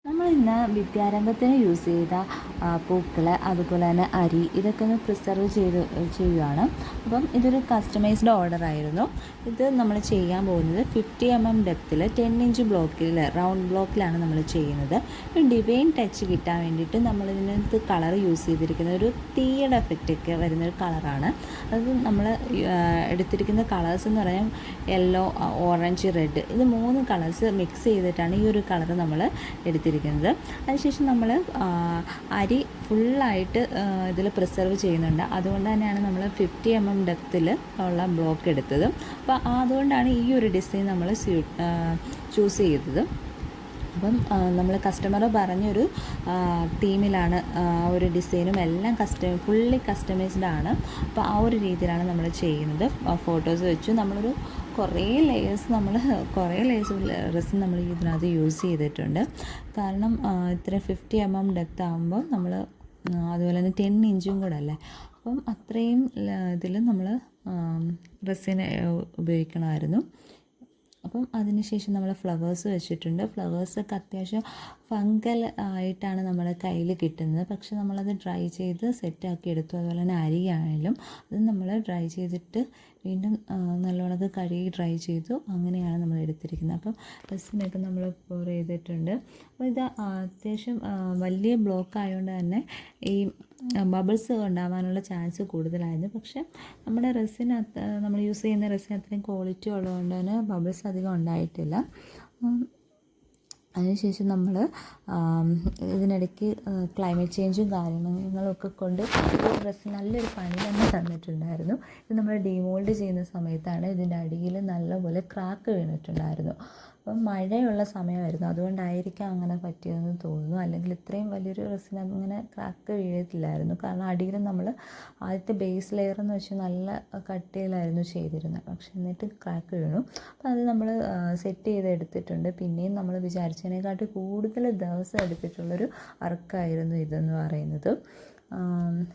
നമ്മൾ ഇന്ന് വിദ്യാരംഭത്തിന് യൂസ് ചെയ്ത പൂക്കൾ, അതുപോലെ തന്നെ അരി, ഇതൊക്കെ ഒന്ന് പ്രിസർവ് ചെയ്യുകയാണ്. അപ്പം ഇതൊരു കസ്റ്റമൈസ്ഡ് ഓർഡർ ആയിരുന്നു. ഇത് നമ്മൾ ചെയ്യാൻ പോകുന്നത് 50 mm ഡെപ്തിൽ 10 ഇഞ്ച് ബ്ലോക്കിൽ, റൗണ്ട് ബ്ലോക്കിലാണ് നമ്മൾ ചെയ്യുന്നത്. ഒരു ഡിവൈൻ ടച്ച് കിട്ടാൻ വേണ്ടിയിട്ട് നമ്മളിതിനകത്ത് കളർ യൂസ് ചെയ്തിരിക്കുന്നത് ഒരു തീയുടെ എഫക്റ്റൊക്കെ വരുന്നൊരു കളറാണ്. അത് നമ്മൾ എടുത്തിരിക്കുന്ന കളേഴ്സ് എന്ന് പറഞ്ഞാൽ യെല്ലോ, ഓറഞ്ച്, റെഡ്, ഇത് 3 കളേഴ്സ് മിക്സ് ചെയ്തിട്ടാണ് ഈ ഒരു കളർ നമ്മൾ എടുത്തിരിക്കുന്നത്. അതിനുശേഷം നമ്മൾ അരി ഫുള്ളായിട്ട് ഇതിൽ പ്രിസർവ് ചെയ്യുന്നുണ്ട്. അതുകൊണ്ട് തന്നെയാണ് നമ്മൾ 50 mm ഡെപ്തിൽ ഉള്ള ബ്ലോക്ക് എടുത്തത്. അപ്പോൾ അതുകൊണ്ടാണ് ഈ ഒരു ഡിസൈൻ നമ്മൾ ചൂസ് ചെയ്തത്. അപ്പം നമ്മൾ കസ്റ്റമർ പറഞ്ഞൊരു തീമിലാണ് ഒരു ഡിസൈനും എല്ലാം ഫുള്ളി കസ്റ്റമൈസ്ഡ് ആണ്. അപ്പോൾ ആ ഒരു രീതിയിലാണ് നമ്മൾ ചെയ്യുന്നത്. ഫോട്ടോസ് വെച്ചു നമ്മളൊരു കുറേ ലേയേഴ്സ് റെസിൻ നമ്മൾ ഇതിനകത്ത് യൂസ് ചെയ്തിട്ടുണ്ട്. കാരണം ഇത്ര 50 mm ഡെപ്ത് ആകുമ്പോൾ നമ്മൾ അതുപോലെ തന്നെ 10 ഇഞ്ചും കൂടെ അല്ലേ, അപ്പം അത്രയും ഇതിൽ നമ്മൾ റെസിൻ ഉപയോഗിക്കണമായിരുന്നു. അപ്പം അതിനുശേഷം നമ്മൾ ഫ്ലവേഴ്സ് വെച്ചിട്ടുണ്ട്. ഫ്ലവേഴ്സൊക്കെ അത്യാവശ്യം ഫംഗൽ ആയിട്ടാണ് നമ്മുടെ കയ്യിൽ കിട്ടുന്നത്. പക്ഷെ നമ്മളത് ഡ്രൈ ചെയ്ത് സെറ്റാക്കി എടുത്തു. അതുപോലെ തന്നെ അരിയാണെങ്കിലും അത് നമ്മൾ ഡ്രൈ ചെയ്തിട്ട് വീണ്ടും നല്ലോണം കഴുകി ഡ്രൈ ചെയ്തു. അങ്ങനെയാണ് നമ്മൾ എടുത്തിരിക്കുന്നത്. അപ്പം റെസിനൊക്കെ നമ്മൾ pour ചെയ്തിട്ടുണ്ട്. അപ്പോൾ ഇത് അത്യാവശ്യം വലിയ ബ്ലോക്ക് ആയതുകൊണ്ട് തന്നെ ഈ ബബിൾസ് ഉണ്ടാകാനുള്ള ചാൻസ് കൂടുതലായിരുന്നു. പക്ഷേ നമ്മുടെ റെസിൻ നമ്മൾ യൂസ് ചെയ്യുന്ന റെസിൻ അത്രയും ക്വാളിറ്റി ഉള്ളതുകൊണ്ട് തന്നെ ബബിൾസ് അധികം ഉണ്ടായിട്ടില്ല. അതിനുശേഷം നമ്മൾ ഇതിനിടയ്ക്ക് ക്ലൈമറ്റ് ചേഞ്ചും കാര്യങ്ങളൊക്കെ കൊണ്ട് ഈ ഡ്രസ്സ് നല്ലൊരു പണി തന്നെ തന്നിട്ടുണ്ടായിരുന്നു. ഇത് നമ്മൾ ഡീമോൾഡ് ചെയ്യുന്ന സമയത്താണ് ഇതിൻ്റെ അടിയിൽ നല്ലപോലെ ക്രാക്ക് വീണിട്ടുണ്ടായിരുന്നു. അപ്പം മഴയുള്ള സമയമായിരുന്നു, അതുകൊണ്ടായിരിക്കാം അങ്ങനെ പറ്റിയതെന്ന് തോന്നുന്നു. അല്ലെങ്കിൽ ഇത്രയും വലിയൊരു ഡ്രസ്സിന് അങ്ങനെ ക്രാക്ക് വീഴത്തില്ലായിരുന്നു. കാരണം അടിയിൽ നമ്മൾ ആദ്യത്തെ ബേസ് ലെയർ എന്ന് വെച്ചാൽ നല്ല കട്ടിയിലായിരുന്നു ചെയ്തിരുന്നത്. പക്ഷെ എന്നിട്ട് ക്രാക്ക് വീണു. അപ്പോൾ അത് നമ്മൾ സെറ്റ് ചെയ്ത് എടുത്തിട്ടുണ്ട്. പിന്നെയും നമ്മൾ വിചാരിച്ചതിനെക്കാട്ടി കൂടുതൽ ദിവസം എടുത്തിട്ടുള്ളൊരു വർക്കായിരുന്നു ഇതെന്ന് പറയുന്നത്.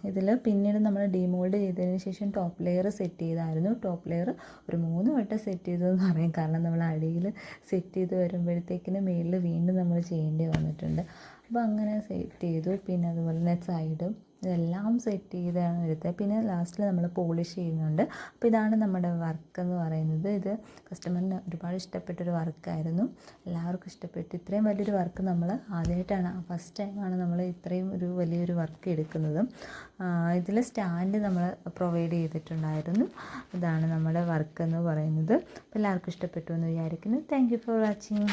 ഇതിൽ പിന്നീട് നമ്മൾ ഡീമോൾഡ് ചെയ്തതിന് ശേഷം ടോപ്പ് ലെയർ സെറ്റ് ചെയ്തായിരുന്നു. ടോപ്പ് ലെയർ ഒരു 3 വട്ടം സെറ്റ് ചെയ്തതെന്ന് പറയും. കാരണം നമ്മൾ അടിയിൽ സെറ്റ് ചെയ്ത് വരുമ്പോഴത്തേക്കിന് മേളിൽ വീണ്ടും നമ്മൾ ചെയ്യേണ്ടി വന്നിട്ടുണ്ട്. അപ്പോൾ അങ്ങനെ സെറ്റ് ചെയ്തു. പിന്നെ അതുപോലെ തന്നെ സൈഡും ഇതെല്ലാം സെറ്റ് ചെയ്താണ് എടുത്തത്. പിന്നെ ലാസ്റ്റിൽ നമ്മൾ പോളിഷ് ചെയ്യുന്നുണ്ട്. അപ്പോൾ ഇതാണ് നമ്മുടെ വർക്ക് എന്ന് പറയുന്നത്. ഇത് കസ്റ്റമറിന് ഒരുപാട് ഇഷ്ടപ്പെട്ടൊരു വർക്കായിരുന്നു. എല്ലാവർക്കും ഇഷ്ടപ്പെട്ടു. ഇത്രയും വലിയൊരു വർക്ക് നമ്മൾ ആദ്യമായിട്ടാണ്, ഫസ്റ്റ് ടൈമാണ് നമ്മൾ ഇത്രയും ഒരു വലിയൊരു വർക്ക് എടുക്കുന്നത്. ഇതിൽ സ്റ്റാൻഡ് നമ്മൾ പ്രൊവൈഡ് ചെയ്തിട്ടുണ്ടായിരുന്നു. ഇതാണ് നമ്മുടെ വർക്ക് എന്ന് പറയുന്നത്. അപ്പോൾ എല്ലാവർക്കും ഇഷ്ടപ്പെട്ടു എന്ന് വിചാരിക്കുന്നു. Thank you for watching.